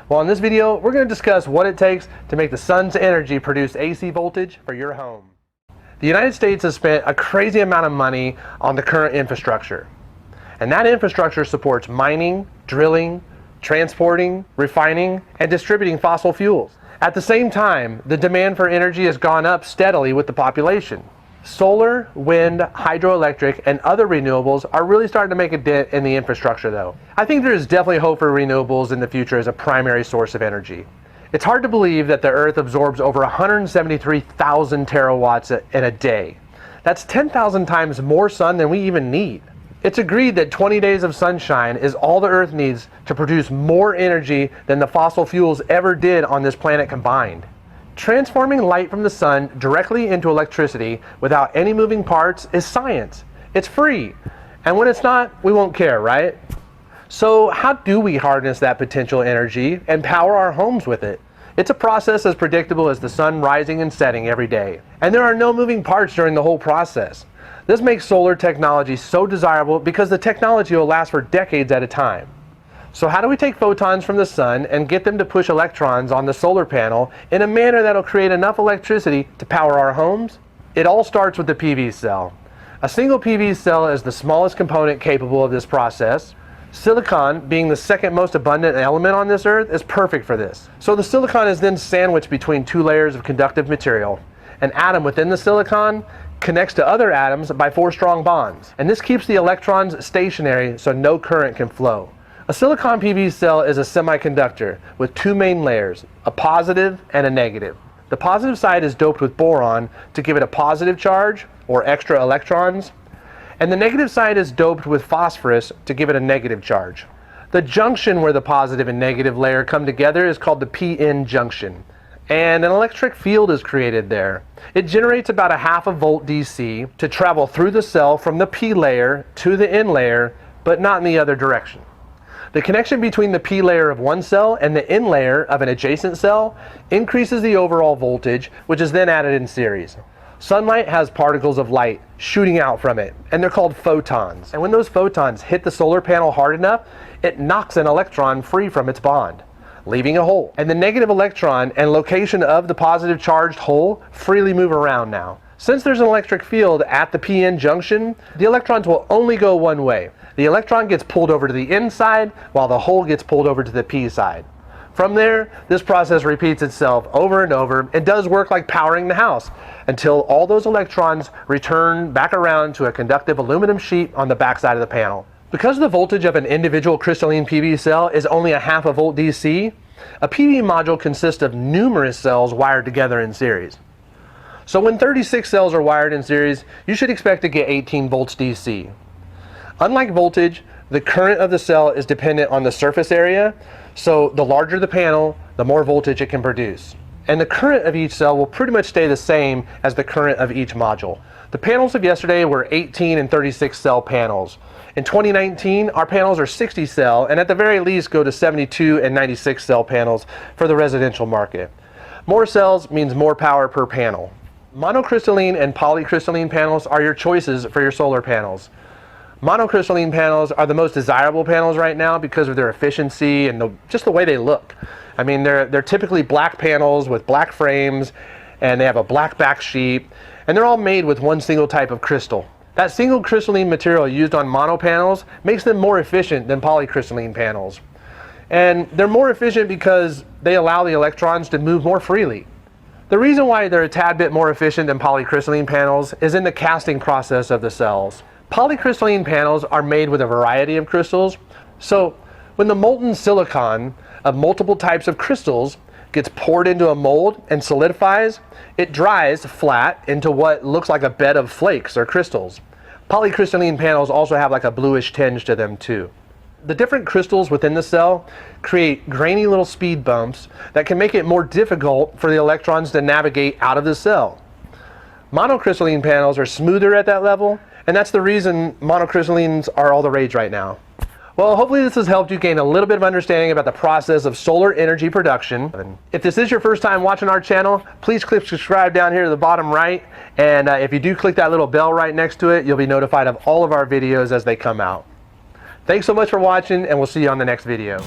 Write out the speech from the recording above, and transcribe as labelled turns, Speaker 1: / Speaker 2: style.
Speaker 1: Well, in this video, we're going to discuss what it takes to make the sun's energy produce AC voltage for your home. The United States has spent a crazy amount of money on the current infrastructure. And that infrastructure supports mining, drilling, transporting, refining, and distributing fossil fuels. At the same time, the demand for energy has gone up steadily with the population. Solar, wind, hydroelectric, and other renewables are really starting to make a dent in the infrastructure though. I think there is definitely hope for renewables in the future as a primary source of energy. It's hard to believe that the Earth absorbs over 173,000 terawatts in a day. That's 10,000 times more sun than we even need. It's agreed that 20 days of sunshine is all the Earth needs to produce more energy than the fossil fuels ever did on this planet combined. Transforming light from the sun directly into electricity without any moving parts is science. It's free. And when it's not, we won't care, right? So how do we harness that potential energy and power our homes with it? It's a process as predictable as the sun rising and setting every day. And there are no moving parts during the whole process. This makes solar technology so desirable because the technology will last for decades at a time. So how do we take photons from the sun and get them to push electrons on the solar panel in a manner that will create enough electricity to power our homes? It all starts with the PV cell. A single PV cell is the smallest component capable of this process. Silicon, being the second most abundant element on this earth, is perfect for this. So the silicon is then sandwiched between two layers of conductive material. An atom within the silicon connects to other atoms by 4 strong bonds. And this keeps the electrons stationary so no current can flow. A silicon PV cell is a semiconductor with 2 main layers, a positive and a negative. The positive side is doped with boron to give it a positive charge, or extra electrons, and the negative side is doped with phosphorus to give it a negative charge. The junction where the positive and negative layer come together is called the p-n junction, and an electric field is created there. It generates about a half a volt DC to travel through the cell from the p layer to the n layer, but not in the other direction. The connection between the P layer of one cell and the N layer of an adjacent cell increases the overall voltage, which is then added in series. Sunlight has particles of light shooting out from it, and they're called photons. And when those photons hit the solar panel hard enough, it knocks an electron free from its bond, leaving a hole. And the negative electron and location of the positive charged hole freely move around now. Since there's an electric field at the p-n junction, the electrons will only go one way. The electron gets pulled over to the N side, while the hole gets pulled over to the P side. From there, this process repeats itself over and over and does work like powering the house until all those electrons return back around to a conductive aluminum sheet on the back side of the panel. Because the voltage of an individual crystalline PV cell is only a half a volt DC, a PV module consists of numerous cells wired together in series. So when 36 cells are wired in series, you should expect to get 18 volts DC. Unlike voltage, the current of the cell is dependent on the surface area, so the larger the panel, the more voltage it can produce. And the current of each cell will pretty much stay the same as the current of each module. The panels of yesterday were 18 and 36 cell panels. In 2019, our panels are 60 cell, and at the very least go to 72 and 96 cell panels for the residential market. More cells means more power per panel. Monocrystalline and polycrystalline panels are your choices for your solar panels. Monocrystalline panels are the most desirable panels right now because of their efficiency and just the way they look. I mean, they're typically black panels with black frames, and they have a black back sheet, and they're all made with one single type of crystal. That single crystalline material used on mono panels makes them more efficient than polycrystalline panels. And they're more efficient because they allow the electrons to move more freely. The reason why they're a tad bit more efficient than polycrystalline panels is in the casting process of the cells. Polycrystalline panels are made with a variety of crystals, so when the molten silicon of multiple types of crystals gets poured into a mold and solidifies, it dries flat into what looks like a bed of flakes or crystals. Polycrystalline panels also have like a bluish tinge to them too. The different crystals within the cell create grainy little speed bumps that can make it more difficult for the electrons to navigate out of the cell. Monocrystalline panels are smoother at that level, and that's the reason monocrystallines are all the rage right now. Well, hopefully this has helped you gain a little bit of understanding about the process of solar energy production. If this is your first time watching our channel, please click subscribe down here to the bottom right, and if you do click that little bell right next to it, you'll be notified of all of our videos as they come out. Thanks so much for watching, and we'll see you on the next video.